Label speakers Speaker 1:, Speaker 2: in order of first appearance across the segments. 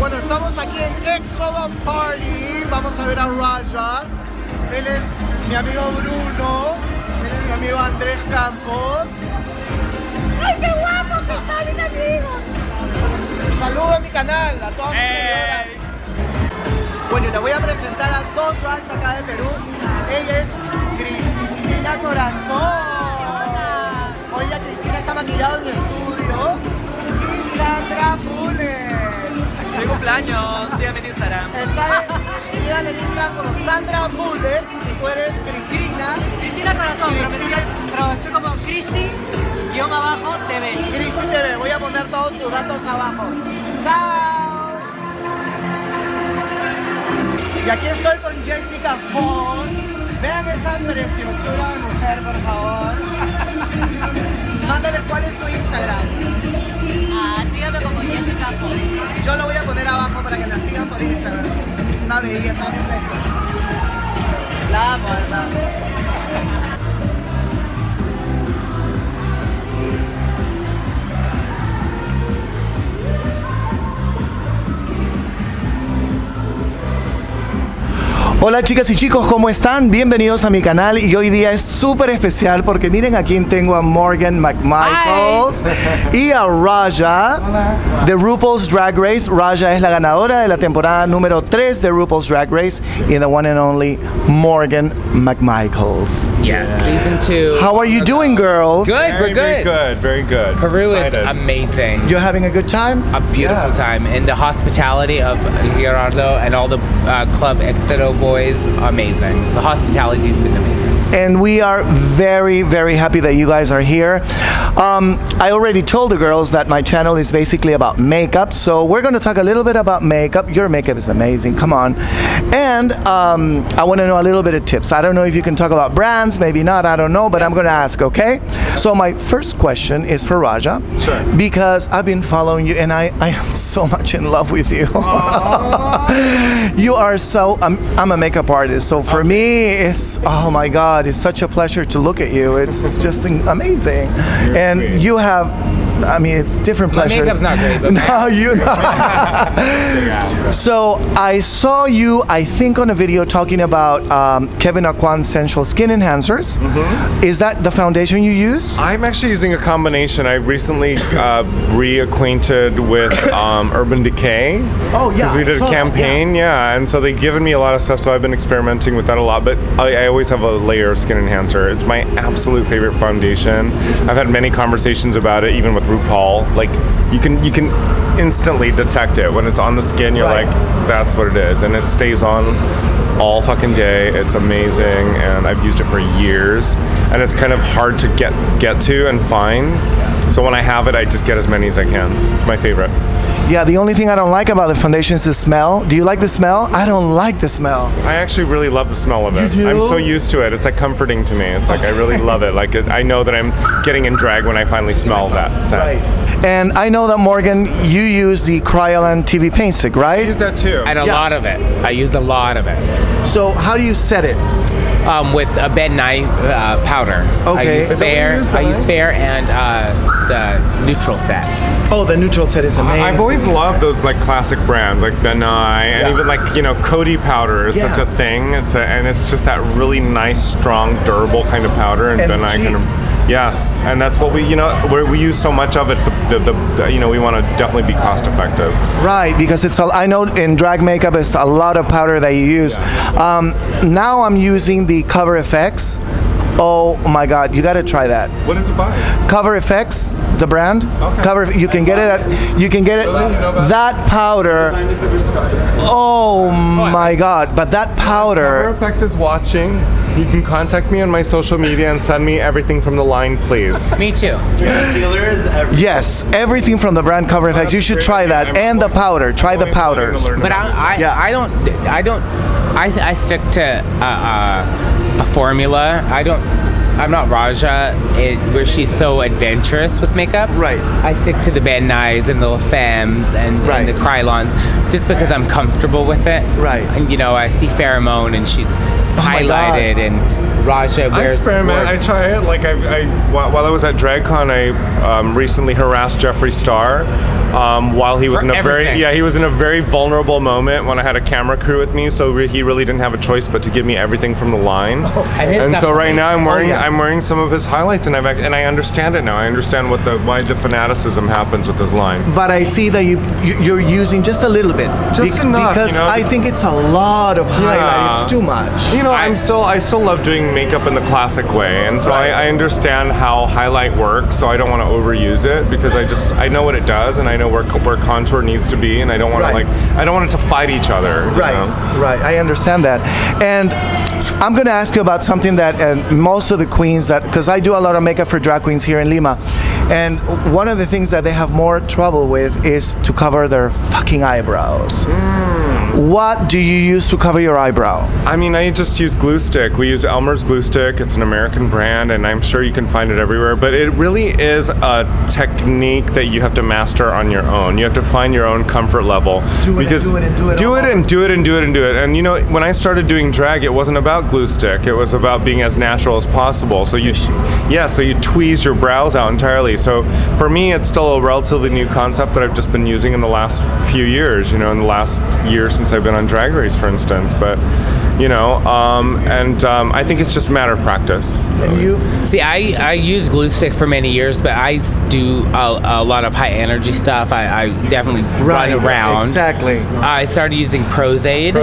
Speaker 1: Bueno, estamos aquí en EXODO Party. Vamos a ver a Raja. Él es mi amigo Bruno. Él es mi amigo Andrés Campos.
Speaker 2: ¡Ay, qué guapo que son mis amigos!
Speaker 1: Saludo a mi canal, a todos mis seguidoras. Bueno, le voy a presentar a dos drags acá de Perú. Ella es Cristina Corazón. Oiga, Cristina está maquillada en mi estudio. Y Sandra Bullet.
Speaker 3: ¡Feliz cumpleaños! Síganme en Instagram.
Speaker 1: Síganme en Instagram como Sandra Bullet. Si tú eres Cristina.
Speaker 3: Cristina Corazón, pero estoy como Cristi_TV.
Speaker 1: Cristi TV. Voy a poner todos sus datos abajo. ¡Chao! Y aquí estoy con Jessica Foss. Vean esa preciosura de mujer, por favor. Mándale cuál es tu Instagram.
Speaker 2: Síganme como Jessica Foss.
Speaker 1: Yo lo voy a poner abajo para que la sigan por Instagram. Una belleza, un beso. La amo, ¿verdad? Hola chicas y chicos, ¿cómo están? Bienvenidos a mi canal y hoy día es súper especial porque miren a quién tengo a Morgan McMichaels y a Raja de RuPaul's Drag Race. Raja es la ganadora de la temporada número 3 de RuPaul's Drag Race y the one and only Morgan McMichaels.
Speaker 4: Yes, season 2.
Speaker 1: How are you doing, girls?
Speaker 4: Good, we're good.
Speaker 5: Very good.
Speaker 4: Peru
Speaker 5: Excited.
Speaker 4: is amazing.
Speaker 1: You're having a good time?
Speaker 4: A beautiful time. And the hospitality of Querido and all the Club EXODO boys, amazing. The hospitality has been amazing.
Speaker 1: And we are very, very happy that you guys are here. I already told the girls that my channel is basically about makeup, so we're going to talk a little bit about makeup. Your makeup is amazing, come on. And I want to know a little bit of tips. I don't know if you can talk about brands, maybe not, I don't know, but I'm going to ask, okay? So my first question is for Raja.
Speaker 5: Sure.
Speaker 1: Because I've been following you and I am so much in love with you. You are so, I'm a makeup artist, so for me, it's, oh my God, it's such a pleasure to look at you. It's just amazing. And
Speaker 5: sweet.
Speaker 1: you have, I mean, it's different pleasures.
Speaker 4: My makeup's not great, but
Speaker 1: no, you know. So I saw you, I think, on a video talking about Kevin Aquan Sensual Skin Enhancers. Mm-hmm. Is that the foundation you use?
Speaker 5: I'm actually using a combination. I recently reacquainted with Urban Decay.
Speaker 1: Oh yeah,
Speaker 5: Because we did a campaign, yeah, and so they've given me a lot of stuff, so I've been experimenting with that a lot, but I always have a layer of skin enhancer. It's my absolute favorite foundation. I've had many conversations about it, even with RuPaul. Like, you can instantly detect it. When it's on the skin, you're
Speaker 1: Right.
Speaker 5: like, that's what it is, and it stays on all fucking day. It's amazing, and I've used it for years, and it's kind of hard to get to and find. So when I have it, I just get as many as I can. It's my favorite.
Speaker 1: Yeah, the only thing I don't like about the foundation is the smell. Do you like the smell? I don't like the smell.
Speaker 5: I actually really love the smell of it.
Speaker 1: You do?
Speaker 5: I'm so used to it. It's like comforting to me. It's like I really love it. Like I know that I'm getting in drag when I finally smell that scent.
Speaker 1: Right. And I know that, Morgan, you use the Kryolan TV paint stick,
Speaker 5: I
Speaker 1: right?
Speaker 5: use that too.
Speaker 4: And a lot of it. I used a lot of it.
Speaker 1: So how do you set it?
Speaker 4: With a Ben Nye powder.
Speaker 1: Okay.
Speaker 4: I use fair and the neutral set.
Speaker 1: Oh, the neutral set is amazing.
Speaker 5: I've always loved those like classic brands like Ben Nye and even like, you know, Coty powder is such a thing. And it's just that really nice, strong, durable kind of powder, and Ben Nye kind of. Yes, and that's what we use so much of it. You know, we want to definitely be cost effective.
Speaker 1: Right, because it's I know in drag makeup it's a lot of powder that you use. Now I'm using the Cover FX. Oh my God, you got to try that.
Speaker 5: What is it by?
Speaker 1: Cover FX, the brand.
Speaker 5: Okay.
Speaker 1: Cover. You can get it at. You can get it. That powder. Oh my God! But that powder.
Speaker 5: CoverFX is watching. You can contact me on my social media and send me everything from the line, please.
Speaker 4: Me too.
Speaker 1: Yes, everything from the brand Cover FX. You should try that, and the powder. Try the powders.
Speaker 4: But I stick to a formula. I'm not Raja, where she's so adventurous with makeup.
Speaker 1: Right.
Speaker 4: I stick to the Ben Nyes and the La Femmes and the Krylons just because I'm comfortable with it.
Speaker 1: Right.
Speaker 4: And you know, I see Pheromone and she's highlighted and Raja
Speaker 5: I
Speaker 4: wears.
Speaker 5: experiment. I try it. Like while I was at DragCon, I recently harassed Jeffree Star while he was
Speaker 4: For
Speaker 5: in a
Speaker 4: everything.
Speaker 5: he was in a very vulnerable moment when I had a camera crew with me. So he really didn't have a choice but to give me everything from the line.
Speaker 4: And
Speaker 5: so right now I'm wearing
Speaker 1: yeah.
Speaker 5: I'm wearing some of his highlights, and I understand it now. I understand why the fanaticism happens with his line.
Speaker 1: But I see that you're using just a little bit.
Speaker 5: Just enough,
Speaker 1: because
Speaker 5: you know?
Speaker 1: I think it's a lot of highlight. It's too much.
Speaker 5: You know, I still love doing makeup in the classic way, and so
Speaker 1: Right.
Speaker 5: I understand how highlight works. So I don't want to overuse it because I know what it does, and I know where contour needs to be, and I don't want
Speaker 1: Right.
Speaker 5: to I don't want it to fight each other. you
Speaker 1: Right,
Speaker 5: know?
Speaker 1: right. I understand that. And I'm going to ask you about something that most of the queens because I do a lot of makeup for drag queens here in Lima. And one of the things that they have more trouble with is to cover their fucking eyebrows. What do you use to cover your eyebrow?
Speaker 5: I mean, I just use glue stick. We use Elmer's glue stick. It's an American brand, and I'm sure you can find it everywhere. But it really is a technique that you have to master on your own. You have to find your own comfort level.
Speaker 1: Do it and do it.
Speaker 5: And you know, when I started doing drag, it wasn't about glue stick. It was about being as natural as possible. So you tweeze your brows out entirely. So for me, it's still a relatively new concept that I've just been using in the last few years. You know, in the last year since I've been on Drag Race, for instance. But you know, I think it's just a matter of practice.
Speaker 1: And you?
Speaker 4: See, I use glue stick for many years, but I do a lot of high energy stuff. I definitely run around.
Speaker 1: Exactly.
Speaker 4: I started using Prozaid.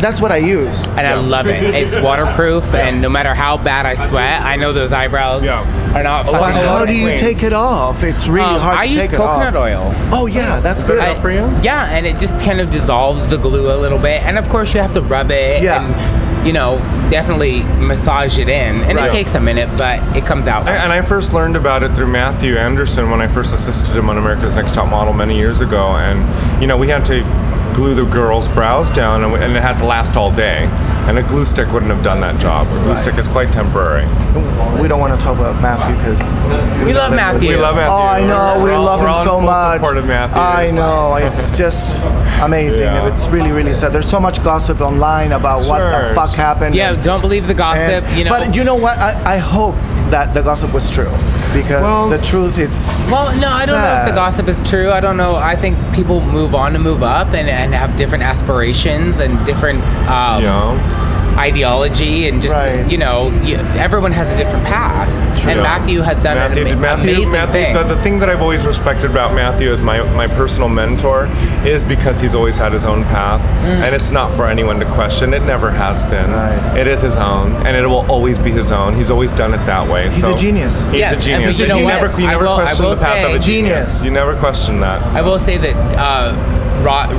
Speaker 1: That's what I use.
Speaker 4: And I love it. It's waterproof, and no matter how bad I sweat, I know those eyebrows are not fucking.
Speaker 1: But how do you
Speaker 5: wings.
Speaker 1: take it off? It's really hard
Speaker 4: I
Speaker 1: to
Speaker 4: use
Speaker 1: take it off.
Speaker 4: coconut oil.
Speaker 1: Oh yeah, that's good.
Speaker 5: Good for you?
Speaker 4: Yeah, and it just kind of dissolves the glue a little bit. And of course, you have to rub it and, you know, definitely massage it in. And
Speaker 1: Right.
Speaker 4: it takes a minute, but it comes out.
Speaker 5: And I first learned about it through Matthew Anderson when I first assisted him on America's Next Top Model many years ago. And, you know, we had to glue the girls' brows down, and it had to last all day. And a glue stick wouldn't have done that job. A glue stick is quite temporary.
Speaker 1: We don't want to talk about Matthew because
Speaker 4: We love Matthew.
Speaker 5: We love Matthew.
Speaker 1: Oh, I know. We love him so much.
Speaker 5: Support of Matthew.
Speaker 1: I know. It's just amazing.
Speaker 5: Yeah.
Speaker 1: It's really, really sad. There's so much gossip online about what the fuck happened.
Speaker 4: Yeah, don't believe the gossip, you know.
Speaker 1: But you know what? I hope that the gossip was true because the truth, it's
Speaker 4: Well, no, I don't know if the
Speaker 1: sad.
Speaker 4: gossip is true. I don't know. I think people move on and move up and have different aspirations and different ideology and just,
Speaker 1: Right.
Speaker 4: you know, everyone has a different path.
Speaker 5: True.
Speaker 4: And Matthew has done an amazing thing.
Speaker 5: The thing that I've always respected about Matthew as my personal mentor is because he's always had his own path, and it's not for anyone to question. It never has been.
Speaker 1: Right.
Speaker 5: It is his own, and it will always be his own. He's always done it that way.
Speaker 1: He's a genius.
Speaker 5: He's
Speaker 4: Yes,
Speaker 5: a genius.
Speaker 4: and you know
Speaker 5: you
Speaker 4: what?
Speaker 5: never, you
Speaker 4: I
Speaker 5: never
Speaker 4: will- I
Speaker 5: question
Speaker 4: will
Speaker 5: the path of a
Speaker 4: say-
Speaker 5: genius. You never question that.
Speaker 4: I will say that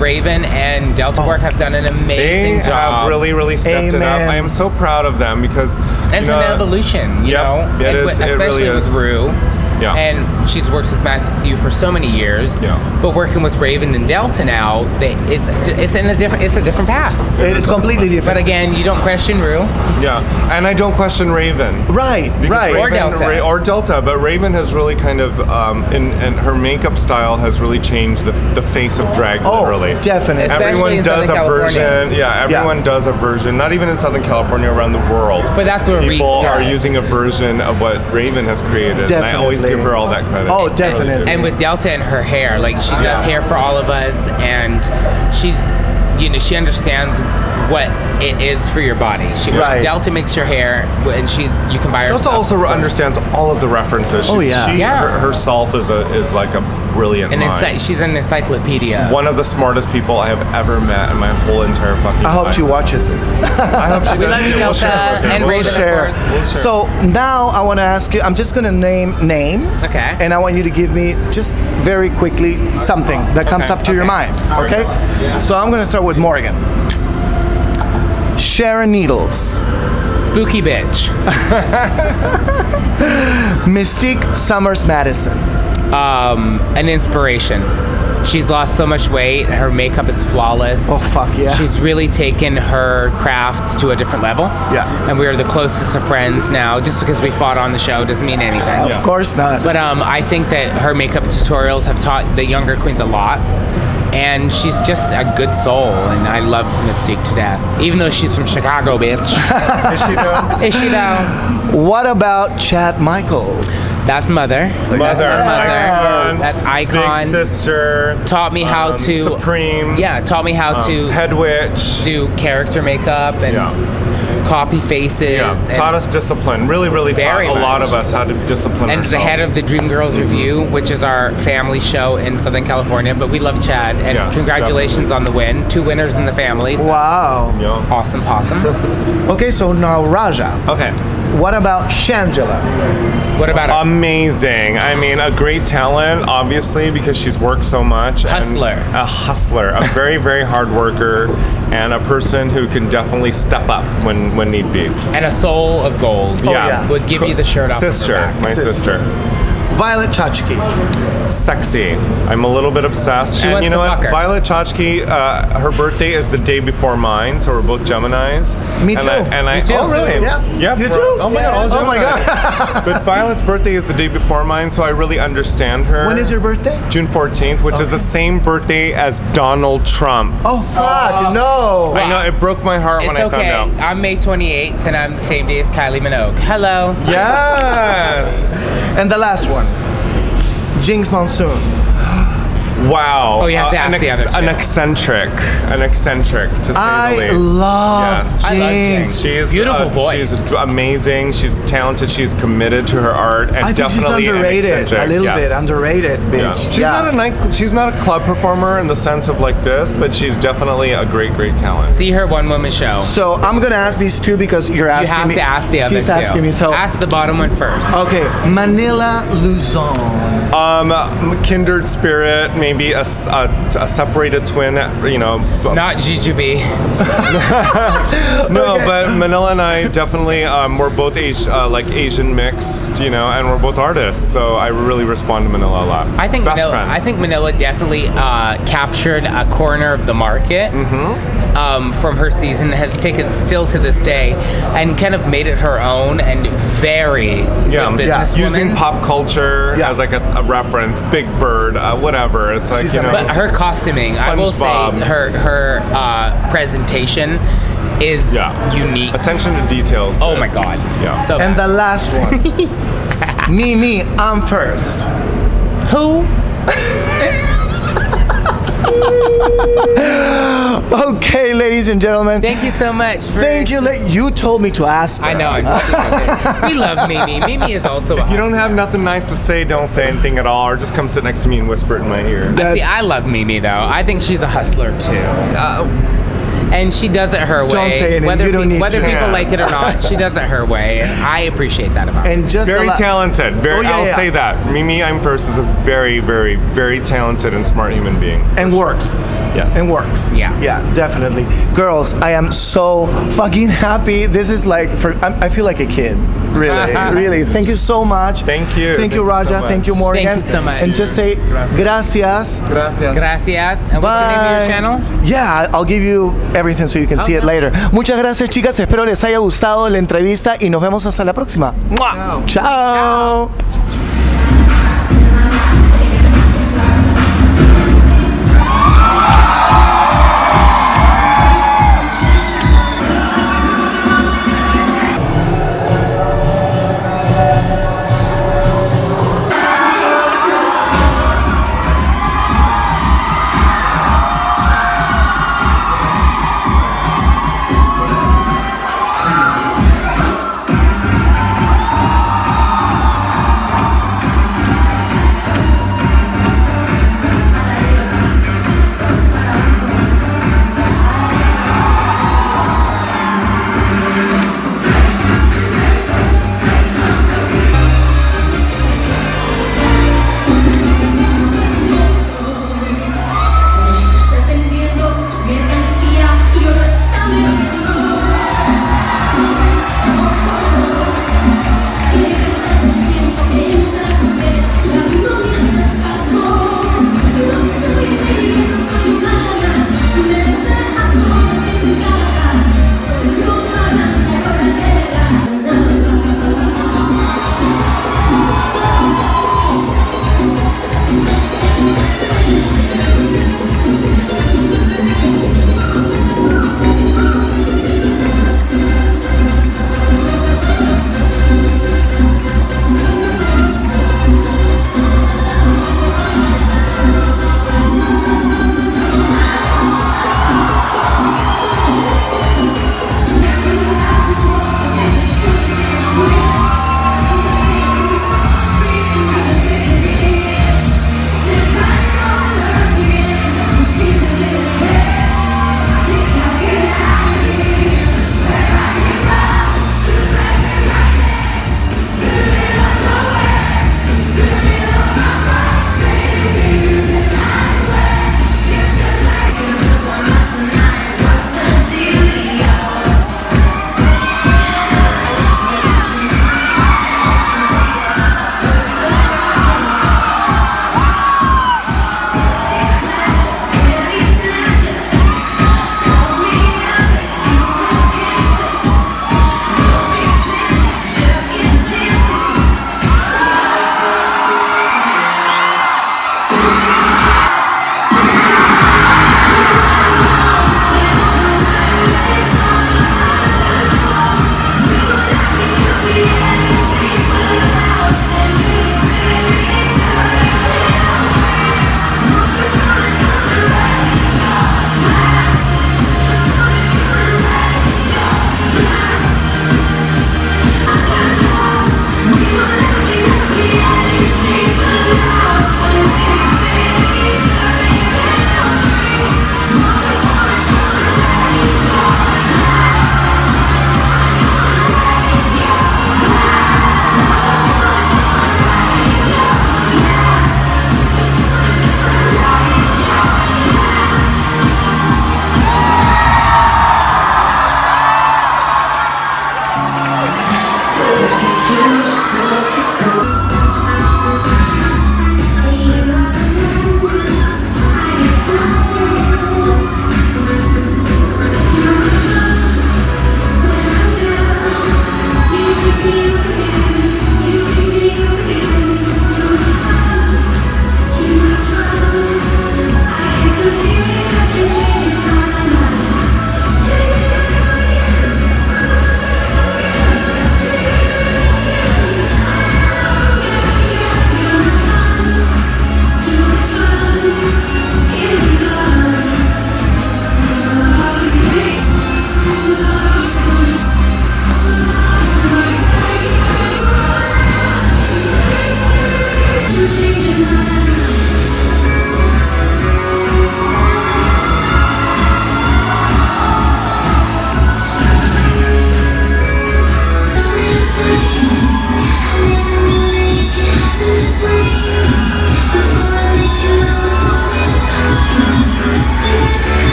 Speaker 4: Raven and Delta Work have done an amazing
Speaker 5: They
Speaker 4: job.
Speaker 5: have really stepped it up.
Speaker 1: Amen.
Speaker 5: I am so proud of them because
Speaker 4: And it's an evolution, you
Speaker 5: Yep,
Speaker 4: know?
Speaker 5: it
Speaker 4: And
Speaker 5: is. It
Speaker 4: especially
Speaker 5: really
Speaker 4: with
Speaker 5: is.
Speaker 4: Rue.
Speaker 5: Yeah.
Speaker 4: And she's worked with Matthew for so many years.
Speaker 5: Yeah.
Speaker 4: But working with Raven and Delta now, it's a different path.
Speaker 1: It is completely different.
Speaker 4: But again, you don't question Rue.
Speaker 5: Yeah, and I don't question Raven.
Speaker 1: Right, right.
Speaker 4: Or Delta.
Speaker 5: Or Delta, but Raven has really kind of, and her makeup style has really changed the face of drag,
Speaker 1: Oh,
Speaker 5: literally.
Speaker 1: definitely.
Speaker 4: Especially
Speaker 5: Everyone
Speaker 4: in
Speaker 5: does a
Speaker 4: Southern California.
Speaker 5: version. Yeah, everyone does a version. Not even in Southern California, around the world.
Speaker 4: But that's where
Speaker 5: people
Speaker 4: restart.
Speaker 5: are using a version of what Raven has created. And I always
Speaker 1: Definitely.
Speaker 5: give her all that credit.
Speaker 1: Oh, definitely.
Speaker 4: And with Delta and her hair, like she does hair for all of us, and she's, you know, she understands what it is for your body.
Speaker 1: Right.
Speaker 4: Delta makes your hair, and you can buy her.
Speaker 5: Delta
Speaker 4: stuff.
Speaker 5: also understands all of the references.
Speaker 1: Oh, yeah.
Speaker 5: She
Speaker 4: Yeah.
Speaker 5: herself is like a brilliant
Speaker 4: And
Speaker 5: mind.
Speaker 4: she's an encyclopedia.
Speaker 5: One of the smartest people I have ever met in my whole entire fucking
Speaker 1: I hope
Speaker 5: life.
Speaker 1: she watches this.
Speaker 5: I hope she
Speaker 4: We
Speaker 5: does
Speaker 4: love you,
Speaker 5: too. We'll
Speaker 4: Delta,
Speaker 5: share with her.
Speaker 4: and
Speaker 5: We'll
Speaker 4: Raven, of
Speaker 1: share.
Speaker 4: course.
Speaker 1: So now I want to ask you, I'm just going to name names.
Speaker 4: Okay.
Speaker 1: And I want you to give me just very quickly something that comes
Speaker 5: Okay.
Speaker 1: up to your mind. Okay? So I'm going to start with Morgan. Sharon Needles.
Speaker 4: Spooky bitch.
Speaker 1: Mystique Summers Madison.
Speaker 4: An inspiration. She's lost so much weight. Her makeup is flawless.
Speaker 1: Oh, fuck yeah.
Speaker 4: She's really taken her craft to a different level.
Speaker 1: Yeah.
Speaker 4: And we are the closest of friends now. Just because we fought on the show doesn't mean anything.
Speaker 1: Of course not.
Speaker 4: But I think that her makeup tutorials have taught the younger queens a lot. And she's just a good soul, and I love Mystique to death. Even though she's from Chicago, bitch.
Speaker 1: Is she though?
Speaker 4: Is she though?
Speaker 1: What about Chad Michaels?
Speaker 4: That's mother.
Speaker 5: Icon.
Speaker 4: That's Icon.
Speaker 5: Big sister.
Speaker 4: Taught me how to
Speaker 5: Supreme.
Speaker 4: Yeah, taught me how to
Speaker 5: Head witch.
Speaker 4: do character makeup and copy faces.
Speaker 5: Yeah,
Speaker 4: and
Speaker 5: taught us discipline. Really taught
Speaker 4: Very
Speaker 5: a lot
Speaker 4: much.
Speaker 5: of us how to discipline
Speaker 4: and is the
Speaker 5: ourselves.
Speaker 4: head of the Dream Girls Review, which is our family show in Southern California. But we love Chad, and
Speaker 5: Yes,
Speaker 4: congratulations on the win. 2 winners in the family. So
Speaker 1: Wow.
Speaker 5: Yeah.
Speaker 4: awesome.
Speaker 1: Okay, so now Raja.
Speaker 5: Okay.
Speaker 1: What about Shangela?
Speaker 4: What about her?
Speaker 5: Amazing. I mean, a great talent, obviously, because she's worked so much.
Speaker 4: Hustler.
Speaker 5: And a hustler. A very hard worker, and a person who can definitely step up when need be.
Speaker 4: And a soul of gold.
Speaker 1: yeah.
Speaker 4: Would give you the shirt off
Speaker 5: Sister.
Speaker 4: of her back.
Speaker 5: My sister.
Speaker 1: Violet Chachki.
Speaker 5: Sexy. I'm a little bit obsessed.
Speaker 4: She
Speaker 5: and
Speaker 4: wants
Speaker 5: you know
Speaker 4: to
Speaker 5: what?
Speaker 4: fuck her.
Speaker 5: Violet Chachki, her birthday is the day before mine, so we're both Geminis.
Speaker 1: Me
Speaker 5: And
Speaker 1: too.
Speaker 5: I
Speaker 4: Me too.
Speaker 5: Oh, really?
Speaker 1: Yeah.
Speaker 5: Yep.
Speaker 1: You too?
Speaker 4: Oh my God, all
Speaker 1: Oh my God.
Speaker 5: But Violet's birthday is the day before mine, so I really understand her.
Speaker 1: When is your birthday?
Speaker 5: June 14th, which is the same birthday as Donald Trump.
Speaker 1: Oh fuck, no.
Speaker 5: I know, it broke my heart
Speaker 4: It's
Speaker 5: when I
Speaker 4: okay.
Speaker 5: found out.
Speaker 4: I'm May 28th, and I'm the same day as Kylie Minogue. Hello.
Speaker 5: Yes!
Speaker 1: And the last one. Jinx Monsoon.
Speaker 5: Wow.
Speaker 4: Oh, you have to ask the other two.
Speaker 5: An eccentric, to say
Speaker 1: I
Speaker 5: the least.
Speaker 1: love
Speaker 5: Yes.
Speaker 4: I love
Speaker 1: Jinx.
Speaker 4: Jinx.
Speaker 5: She is
Speaker 4: Beautiful voice.
Speaker 5: She's amazing. She's talented. She's committed to her art, and
Speaker 1: I think she's
Speaker 5: definitely
Speaker 1: underrated.
Speaker 5: an eccentric.
Speaker 1: A little
Speaker 5: Yes.
Speaker 1: bit underrated,
Speaker 5: Yeah.
Speaker 1: bitch.
Speaker 5: She's not a club performer in the sense of like this, but she's definitely a great talent.
Speaker 4: See her one-woman show.
Speaker 1: So I'm gonna ask these two because you're
Speaker 4: You
Speaker 1: asking
Speaker 4: have
Speaker 1: me.
Speaker 4: to ask the other
Speaker 1: She's
Speaker 4: two.
Speaker 1: asking me. So
Speaker 4: Ask the bottom one first.
Speaker 1: okay, Manila Luzon.
Speaker 5: Kindred spirit, maybe a separated twin, you know.
Speaker 4: Not Jujubee.
Speaker 5: No,
Speaker 1: Okay.
Speaker 5: but Manila and I definitely, we're both Asian mixed, you know, and we're both artists, so I really respond to Manila a lot.
Speaker 4: I think
Speaker 5: Best
Speaker 4: Manila.
Speaker 5: friend.
Speaker 4: I think Manila definitely captured a corner of the market from her season. Has taken still to this day, and kind of made it her own and very good businesswoman.
Speaker 5: Using pop culture as like a reference, Big Bird, whatever. It's like,
Speaker 1: She's
Speaker 5: you know.
Speaker 1: amazing.
Speaker 4: But her costuming, I will say,
Speaker 5: SpongeBob.
Speaker 4: her presentation is unique.
Speaker 5: Attention to details.
Speaker 4: Oh
Speaker 5: good.
Speaker 4: my God.
Speaker 5: Yeah.
Speaker 4: So
Speaker 1: And
Speaker 4: bad.
Speaker 1: the last one. me, I'm first.
Speaker 4: Who?
Speaker 1: Okay, ladies and gentlemen.
Speaker 4: Thank you so much.
Speaker 1: Thank you. You told me to ask her.
Speaker 4: I know. We love Mimi. Mimi is also a
Speaker 5: If you don't have nothing nice to say, don't say anything at all, or just come sit next to me and whisper it in my ear.
Speaker 4: See, I love Mimi though. I think she's a hustler too. And she does it her way.
Speaker 1: Don't say anything.
Speaker 4: Whether,
Speaker 1: You don't need
Speaker 4: whether
Speaker 1: to.
Speaker 4: people like it or not, she does it her way. And I appreciate that about her.
Speaker 1: And just
Speaker 5: Very talented.
Speaker 1: Oh, yeah,
Speaker 5: I'll
Speaker 1: yeah.
Speaker 5: say that. Mimi I'm First is a very talented and smart human being.
Speaker 1: And works.
Speaker 5: Yes.
Speaker 1: And works.
Speaker 4: Yeah.
Speaker 1: Yeah, definitely. Girls, I am so fucking happy. This is like, I feel like a kid. Really, really. Thank you so much.
Speaker 5: Thank you.
Speaker 1: Thank you,
Speaker 5: Thank you
Speaker 1: Raja.
Speaker 5: so much.
Speaker 1: Thank you, Morgan.
Speaker 4: Thank you so much.
Speaker 1: And just say gracias.
Speaker 4: Gracias. And what's the name of your channel?
Speaker 1: Yeah, I'll give you everything so you can see it later. Muchas gracias, chicas. Espero les haya gustado la entrevista y nos vemos hasta la próxima. ¡Mua! Chao.